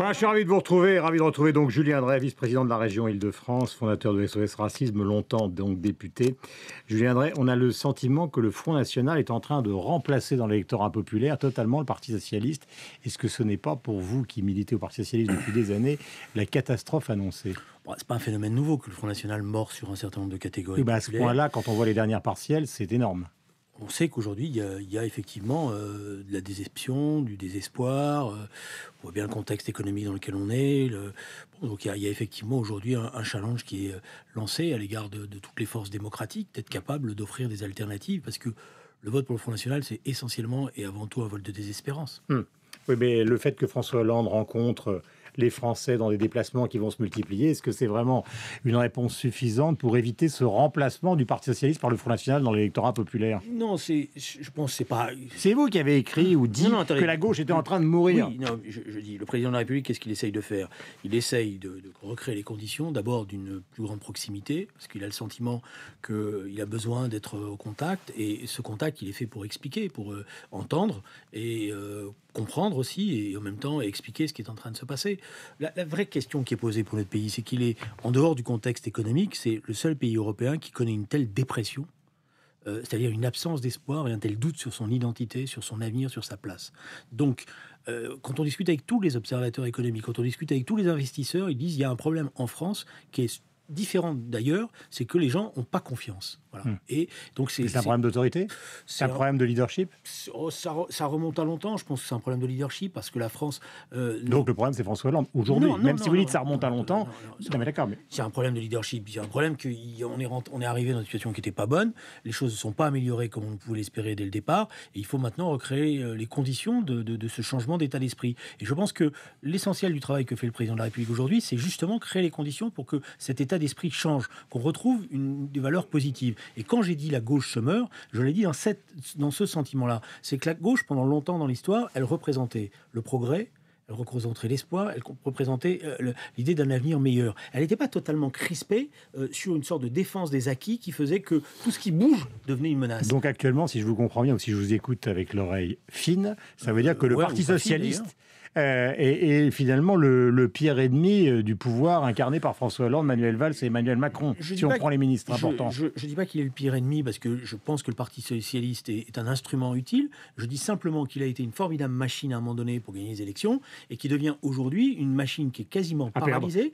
Voilà, je suis ravi de vous retrouver, ravi de retrouver donc Julien Drey, vice-président de la région Île-de-France, fondateur de SOS Racisme, longtemps donc député. Julien Drey, on a le sentiment que le Front National est en train de remplacer dans l'électorat populaire totalement le Parti Socialiste. Est-ce que ce n'est pas pour vous qui militez au Parti Socialiste depuis des années la catastrophe annoncée? Bon, c'est pas un phénomène nouveau que le Front National mord sur un certain nombre de catégories. À ce point-là, quand on voit les dernières partielles, c'est énorme. On sait qu'aujourd'hui, il y a effectivement de la déception, du désespoir. On voit bien le contexte économique dans lequel on est. Donc il y a effectivement aujourd'hui un challenge qui est lancé à l'égard de toutes les forces démocratiques, d'être capable d'offrir des alternatives, parce que le vote pour le Front National, c'est essentiellement et avant tout un vote de désespérance. Oui, mais le fait que François Hollande rencontre les Français dans des déplacements qui vont se multiplier, est-ce que c'est vraiment une réponse suffisante pour éviter ce remplacement du Parti Socialiste par le Front National dans l'électorat populaire? Non, je pense que c'est pas... C'est vous qui avez écrit ou dit que la gauche était en train de mourir. Oui, non, je dis, le président de la République, qu'est-ce qu'il essaye de faire? Il essaye de recréer les conditions, d'abord d'une plus grande proximité, parce qu'il a le sentiment qu'il a besoin d'être au contact, et ce contact, il est fait pour expliquer, pour entendre, et comprendre aussi, et en même temps expliquer ce qui est en train de se passer. La vraie question qui est posée pour notre pays, c'est qu'il est, en dehors du contexte économique, c'est le seul pays européen qui connaît une telle dépression, c'est-à-dire une absence d'espoir et un tel doute sur son identité, sur son avenir, sur sa place. Donc, quand on discute avec tous les observateurs économiques, quand on discute avec tous les investisseurs, ils disent qu'il y a un problème en France qui est différent d'ailleurs, c'est que les gens n'ont pas confiance. Voilà. Et donc c'est un problème d'autorité? C'est un problème de leadership? Ça remonte à longtemps. Je pense que c'est un problème de leadership parce que la France... donc le problème, c'est François Hollande. Aujourd'hui, même si vous dites que ça remonte à longtemps... Non, mais d'accord, mais... C'est un problème de leadership. Il y a un problème qu'on est arrivé dans une situation qui n'était pas bonne. Les choses ne sont pas améliorées comme on pouvait l'espérer dès le départ. Et il faut maintenant recréer les conditions de ce changement d'état d'esprit. Et je pense que l'essentiel du travail que fait le président de la République aujourd'hui, c'est justement créer les conditions pour que cet état d'esprit change, qu'on retrouve des valeurs positives. Et quand j'ai dit la gauche se meurt, je l'ai dit dans ce sentiment-là. C'est que la gauche, pendant longtemps dans l'histoire, elle représentait le progrès, elle représentait l'espoir, elle représentait l'idée d'un avenir meilleur. Elle n'était pas totalement crispée sur une sorte de défense des acquis qui faisait que tout ce qui bouge devenait une menace. Donc actuellement, si je vous comprends bien ou si je vous écoute avec l'oreille fine, ça veut dire que le Parti Socialiste est finalement le pire ennemi du pouvoir incarné par François Hollande, Manuel Valls et Emmanuel Macron, si on prend les ministres importants. Je ne dis pas qu'il est le pire ennemi parce que je pense que le Parti Socialiste est un instrument utile. Je dis simplement qu'il a été une formidable machine à un moment donné pour gagner les élections et qui devient aujourd'hui une machine qui est quasiment paralysée.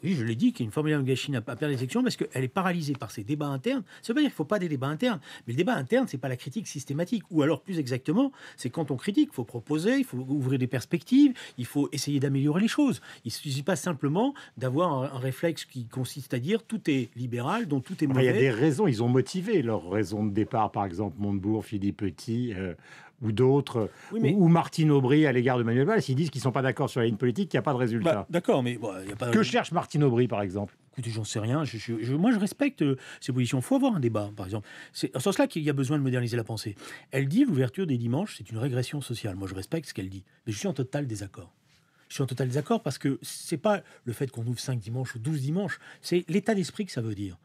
Oui, je l'ai dit, qui est une formidable machine à perdre les élections parce qu'elle est paralysée par ses débats internes. Ça veut pas dire qu'il ne faut pas des débats internes, mais le débat interne, c'est pas la critique systématique. Ou alors, plus exactement, c'est quand on critique, il faut proposer, il faut ouvrir des perspectives, il faut essayer d'améliorer les choses. Il ne suffit pas simplement d'avoir un réflexe qui consiste à dire tout est libéral, donc tout est mauvais. Il y a des raisons, ils ont motivé leur raison de départ, par exemple Montebourg, Philippe Petit... ou d'autres, ou Martine Aubry à l'égard de Manuel Valls, ils disent qu'ils ne sont pas d'accord sur la ligne politique, qu'il n'y a pas de résultat. D'accord, mais... y a pas... Que cherche Martine Aubry, par exemple? Écoutez, j'en sais rien. Moi, je respecte ses positions. Il faut avoir un débat, par exemple. C'est en ce sens-là qu'il y a besoin de moderniser la pensée. Elle dit l'ouverture des dimanches, c'est une régression sociale. Moi, je respecte ce qu'elle dit. Mais je suis en total désaccord. Je suis en total désaccord parce que c'est pas le fait qu'on ouvre 5 dimanches ou 12 dimanches, c'est l'état d'esprit que ça veut dire.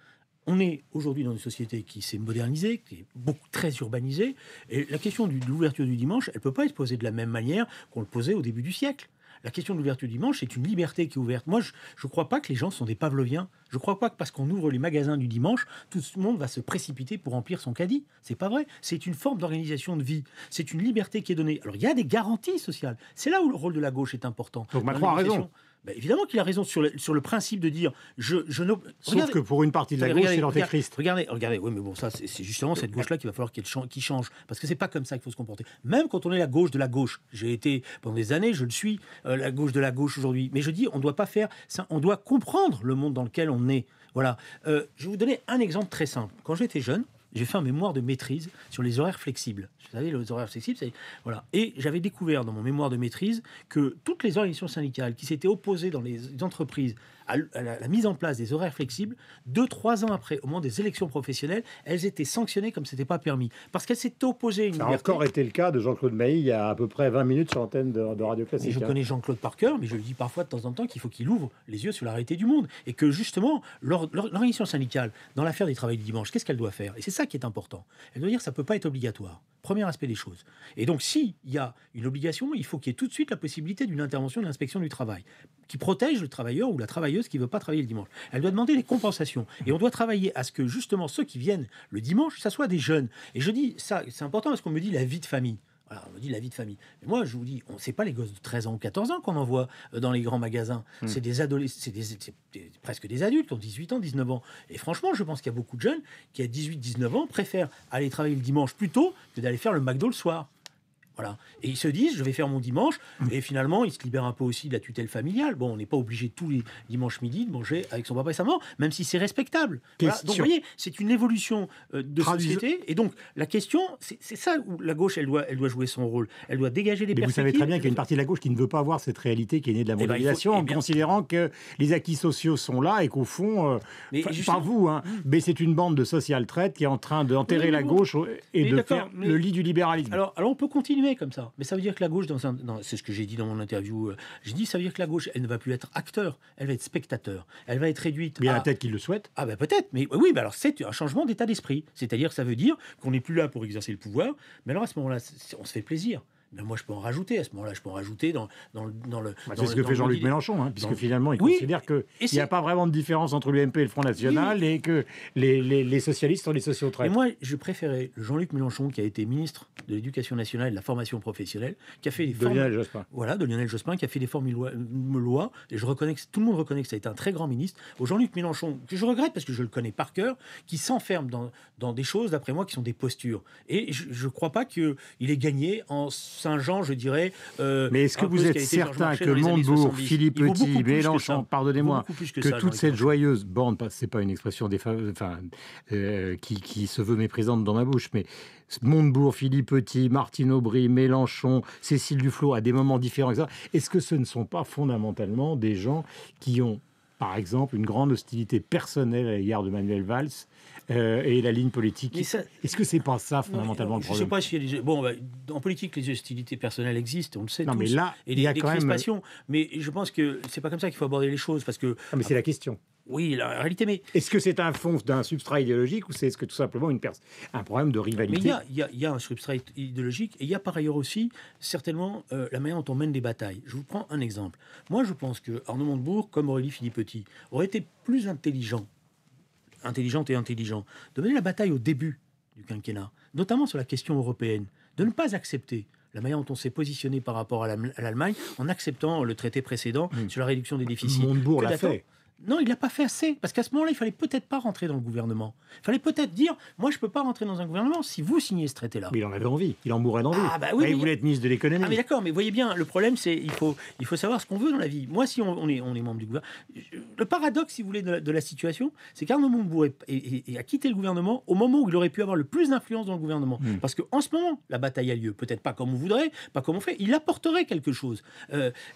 On est aujourd'hui dans une société qui s'est modernisée, qui est très urbanisée, et la question de l'ouverture du dimanche, elle ne peut pas être posée de la même manière qu'on le posait au début du siècle. La question de l'ouverture du dimanche, c'est une liberté qui est ouverte. Moi, je ne crois pas que les gens sont des pavloviens. Je ne crois pas que parce qu'on ouvre les magasins du dimanche, tout le monde va se précipiter pour remplir son caddie. C'est pas vrai. C'est une forme d'organisation de vie. C'est une liberté qui est donnée. Alors, il y a des garanties sociales. C'est là où le rôle de la gauche est important. Donc Macron a raison. Évidemment qu'il a raison sur le principe de dire Sauf que pour une partie de la gauche, c'est l'antéchrist. Regardez, oui, mais bon, ça, c'est justement cette gauche-là qu'il va falloir qu'il change. Parce que c'est pas comme ça qu'il faut se comporter. Même quand on est la gauche de la gauche. J'ai été, pendant des années, je le suis, la gauche de la gauche aujourd'hui. Mais je dis, on doit pas faire ça, on doit comprendre le monde dans lequel on est. Voilà. Je vais vous donner un exemple très simple. Quand j'étais jeune, j'ai fait un mémoire de maîtrise sur les horaires flexibles. Vous savez, les horaires flexibles, voilà. Et j'avais découvert dans mon mémoire de maîtrise que toutes les organisations syndicales qui s'étaient opposées dans les entreprises à la mise en place des horaires flexibles, 2-3 ans après, au moment des élections professionnelles, elles étaient sanctionnées comme ce n'était pas permis. Parce qu'elles s'étaient opposées à une liberté. Ça a encore été le cas de Jean-Claude Mailly il y a à peu près 20 minutes sur l'antenne de Radio Classique. Et je connais Jean-Claude par cœur, mais je lui dis parfois de temps en temps qu'il faut qu'il ouvre les yeux sur la réalité du monde. Et que justement, l'organisation syndicale, dans l'affaire des travailleurs du dimanche, qu'est-ce qu'elle doit faire? Et c'est ça ça qui est important. Elle doit dire que ça ne peut pas être obligatoire. Premier aspect des choses. Et donc, s'il y a une obligation, il faut qu'il y ait tout de suite la possibilité d'une intervention de l'inspection du travail qui protège le travailleur ou la travailleuse qui ne veut pas travailler le dimanche. Elle doit demander des compensations. Et on doit travailler à ce que, justement, ceux qui viennent le dimanche, ça soit des jeunes. Et je dis ça, c'est important parce qu'on me dit la vie de famille. Voilà, on me dit la vie de famille. Mais moi, je vous dis, c'est pas les gosses de 13 ans ou 14 ans qu'on envoie dans les grands magasins. C'est des adolescents, c'est presque des adultes qui ont 18 ans, 19 ans. Et franchement, je pense qu'il y a beaucoup de jeunes qui, à 18, 19 ans, préfèrent aller travailler le dimanche plus tôt que d'aller faire le McDo le soir. Voilà. Et ils se disent, je vais faire mon dimanche, et finalement, ils se libèrent un peu aussi de la tutelle familiale. Bon, on n'est pas obligé tous les dimanches midi de manger avec son papa et sa maman, même si c'est respectable. Voilà. Donc, vous voyez, c'est une évolution de société. Et donc, la question, c'est ça où la gauche, elle doit jouer son rôle. Elle doit dégager des perspectives. Vous savez très bien qu'il y a une partie de la gauche qui ne veut pas voir cette réalité qui est née de la mondialisation, en considérant que les acquis sociaux sont là et qu'au fond, pas vous, hein, mais c'est une bande de social traite qui est en train d'enterrer la gauche et de faire le lit du libéralisme. Alors, on peut continuer comme ça. Mais ça veut dire que la gauche, c'est ce que j'ai dit dans mon interview, j'ai dit, ça veut dire que la gauche, elle ne va plus être acteur, elle va être spectateur. Elle va être réduite mais il y a peut-être qui le souhaite. Ah ben peut-être, mais oui, ben alors c'est un changement d'état d'esprit. C'est-à-dire que ça veut dire qu'on n'est plus là pour exercer le pouvoir, mais alors à ce moment-là, on se fait plaisir. Ben moi, je peux en rajouter. À ce moment-là, je peux en rajouter dans le... c'est ce que fait Jean-Luc Mélenchon, puisque finalement, il considère qu'il n'y a pas vraiment de différence entre l'UMP et le Front National et que les socialistes sont les sociaux-traites. Et moi, je préférais Jean-Luc Mélenchon, qui a été ministre de l'Éducation nationale et de la formation professionnelle, qui a fait des Lionel Jospin. Voilà, de Lionel Jospin, qui a fait des formules loi, et je reconnais que tout le monde reconnaît que ça a été un très grand ministre. Au Jean-Luc Mélenchon, que je regrette parce que je le connais par cœur, qui s'enferme dans des choses, d'après moi, qui sont des postures. Et je ne crois pas qu'il ait gagné en Saint-Jean, je dirais. Mais est-ce que vous êtes certain que Montebourg, Philippe Petit, Mélenchon, pardonnez-moi, que toute cette joyeuse bande, c'est pas une expression qui se veut méprisante dans ma bouche, mais Montebourg, Philippe Petit, Martine Aubry, Mélenchon, Cécile Duflot, à des moments différents, etc., est-ce que ce ne sont pas fondamentalement des gens qui ont, par exemple, une grande hostilité personnelle à l'égard de Manuel Valls et la ligne politique? Est-ce que c'est pas ça fondamentalement le problème? Je ne sais pas si en politique les hostilités personnelles existent, on le sait tous. Mais là, et il y a quand même mais je pense que c'est pas comme ça qu'il faut aborder les choses parce que. Mais c'est la question. Oui, la réalité, mais... Est-ce que c'est un fond d'un substrat idéologique ou est-ce que tout simplement un problème de rivalité? Mais il y a un substrat idéologique et il y a par ailleurs aussi, certainement, la manière dont on mène des batailles. Je vous prends un exemple. Moi, je pense que Arnaud Montebourg, comme Aurélie Philippe-Petit, aurait été plus intelligente et intelligent, de mener la bataille au début du quinquennat, notamment sur la question européenne, de ne pas accepter la manière dont on s'est positionné par rapport à l'Allemagne en acceptant le traité précédent sur la réduction des déficits. Montebourg l'a fait. Non, il l'a pas fait assez. Parce qu'à ce moment-là, il fallait peut-être pas rentrer dans le gouvernement. Il fallait peut-être dire, moi, je peux pas rentrer dans un gouvernement si vous signez ce traité-là. Mais il en avait envie. Il en mourait d'envie. Ah bah oui, il voulait être ministre de l'économie. Ah mais d'accord, mais voyez bien, le problème, c'est il faut savoir ce qu'on veut dans la vie. Moi, si on est membre du gouvernement, le paradoxe, si vous voulez, de la situation, c'est qu'Arnaud Montebourg a quitté le gouvernement au moment où il aurait pu avoir le plus d'influence dans le gouvernement. Parce qu'en ce moment, la bataille a lieu. Peut-être pas comme on voudrait, pas comme on fait. Il apporterait quelque chose.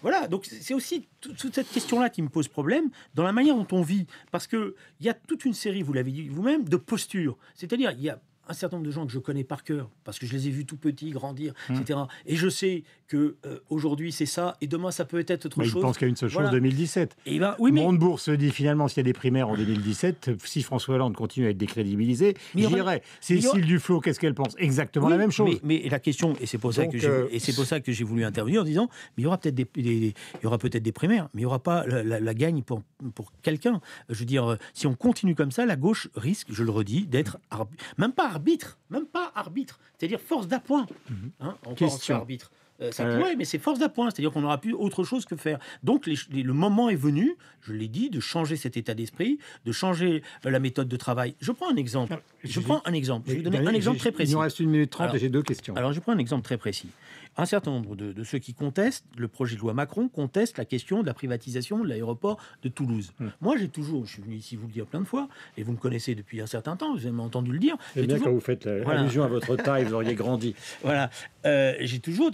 Voilà. Donc c'est aussi toute cette question-là qui me pose problème dans la manière dont on vit. Parce qu'il y a toute une série, vous l'avez dit vous-même, de postures. C'est-à-dire, il y a un certain nombre de gens que je connais par cœur, parce que je les ai vus tout petits, grandir, etc. Et je sais que aujourd'hui c'est ça, et demain ça peut être autre chose. Je pense qu'il y a une seule chose, 2017. Et Montebourg se dit finalement, s'il y a des primaires en 2017, si François Hollande continue à être décrédibilisé, j'irai. Cécile Duflot, qu'est-ce qu'elle pense? Exactement la même chose. Mais la question, et c'est pour ça que j'ai voulu intervenir en disant, mais il y aura peut-être des primaires, mais il n'y aura pas la gagne pour quelqu'un. Je veux dire, si on continue comme ça, la gauche risque, je le redis, d'être même pas arbitre, c'est-à-dire force d'appoint. Encore arbitre. Ça pourrait, mais c'est force d'appoint, c'est-à-dire qu'on n'aura plus autre chose que faire. Donc le moment est venu, je l'ai dit, de changer cet état d'esprit, de changer la méthode de travail. Je prends un exemple. Je vais vous donner un exemple très précis. Il nous reste 1 minute 30 et j'ai 2 questions. Alors je prends un exemple très précis. Un certain nombre de ceux qui contestent le projet de loi Macron contestent la question de la privatisation de l'aéroport de Toulouse. Moi, je suis venu ici vous le dire plein de fois, et vous me connaissez depuis un certain temps, vous avez entendu le dire. C'est bien quand vous faites allusion à votre taille, vous auriez grandi. Voilà. J'ai toujours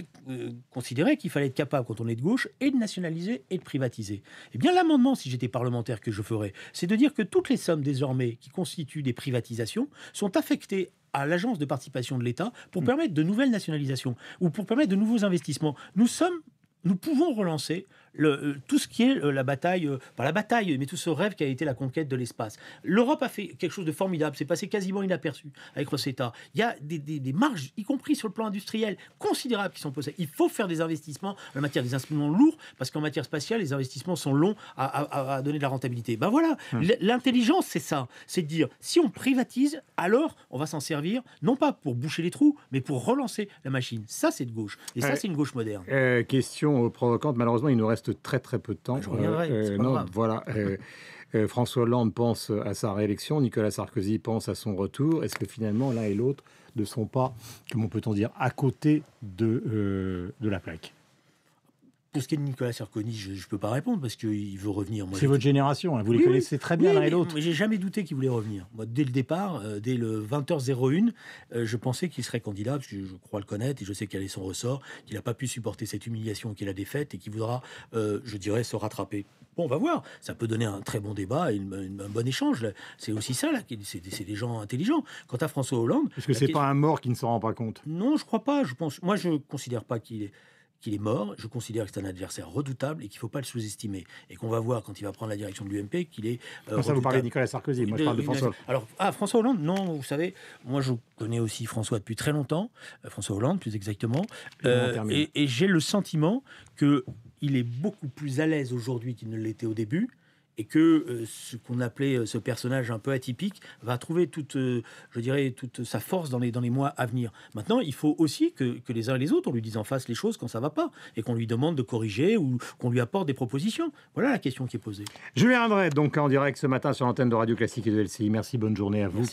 considéré qu'il fallait être capable, quand on est de gauche, et de nationaliser et de privatiser. Eh bien, l'amendement, si j'étais parlementaire, que je ferais, c'est de dire que toutes les sommes désormais qui constituent des privatisations sont affectées à l'agence de participation de l'État pour permettre de nouvelles nationalisations ou pour permettre de nouveaux investissements. Nous pouvons relancer tout ce qui est la bataille, pas la bataille, mais tout ce rêve qui a été la conquête de l'espace. L'Europe a fait quelque chose de formidable, c'est passé quasiment inaperçu avec Rosetta. Il y a des marges, y compris sur le plan industriel, considérables qui sont possibles. Il faut faire des investissements en matière des instruments lourds, parce qu'en matière spatiale, les investissements sont longs à donner de la rentabilité. Ben voilà, l'intelligence, c'est ça. C'est de dire, si on privatise, alors on va s'en servir, non pas pour boucher les trous, mais pour relancer la machine. Ça, c'est de gauche. Et ça, c'est une gauche moderne. Question provocante. Malheureusement, il nous reste très très peu de temps. Je reviendrai, c'est pas grave. Voilà. François Hollande pense à sa réélection, Nicolas Sarkozy pense à son retour. Est-ce que finalement, l'un et l'autre ne sont pas, comment peut-on dire, à côté de la plaque? Pour ce qui est de Nicolas Sarkozy, je ne peux pas répondre parce qu'il veut revenir. C'est votre génération, hein, vous les connaissez très bien l'un et l'autre. Mais j'ai jamais douté qu'il voulait revenir. Moi, dès le départ, dès le 20h01, je pensais qu'il serait candidat, parce que je crois le connaître et je sais quel est son ressort, qu'il n'a pas pu supporter cette humiliation qu'il a défaite et qu'il voudra, je dirais, se rattraper. Bon, on va voir. Ça peut donner un très bon débat et un bon échange. C'est aussi ça, là. C'est des gens intelligents. Quant à François Hollande... Parce que c'est pas un mort qui ne s'en rend pas compte. Non, je crois pas. Moi, je ne considère pas qu'il est mort. Je considère que c'est un adversaire redoutable et qu'il ne faut pas le sous-estimer. Et qu'on va voir quand il va prendre la direction de l'UMP qu'il est ça, vous parlez de Nicolas Sarkozy, moi je parle de François. Alors, François Hollande, non, vous savez, moi je connais aussi François depuis très longtemps, François Hollande plus exactement, et j'ai le sentiment qu'il est beaucoup plus à l'aise aujourd'hui qu'il ne l'était au début, et que ce qu'on appelait ce personnage un peu atypique va trouver toute sa force dans les mois à venir. Maintenant, il faut aussi que les uns et les autres, on lui dise en face les choses quand ça ne va pas, et qu'on lui demande de corriger ou qu'on lui apporte des propositions. Voilà la question qui est posée. Julien André, donc en direct ce matin sur l'antenne de Radio Classique et de LCI. Merci, bonne journée à vous. Merci.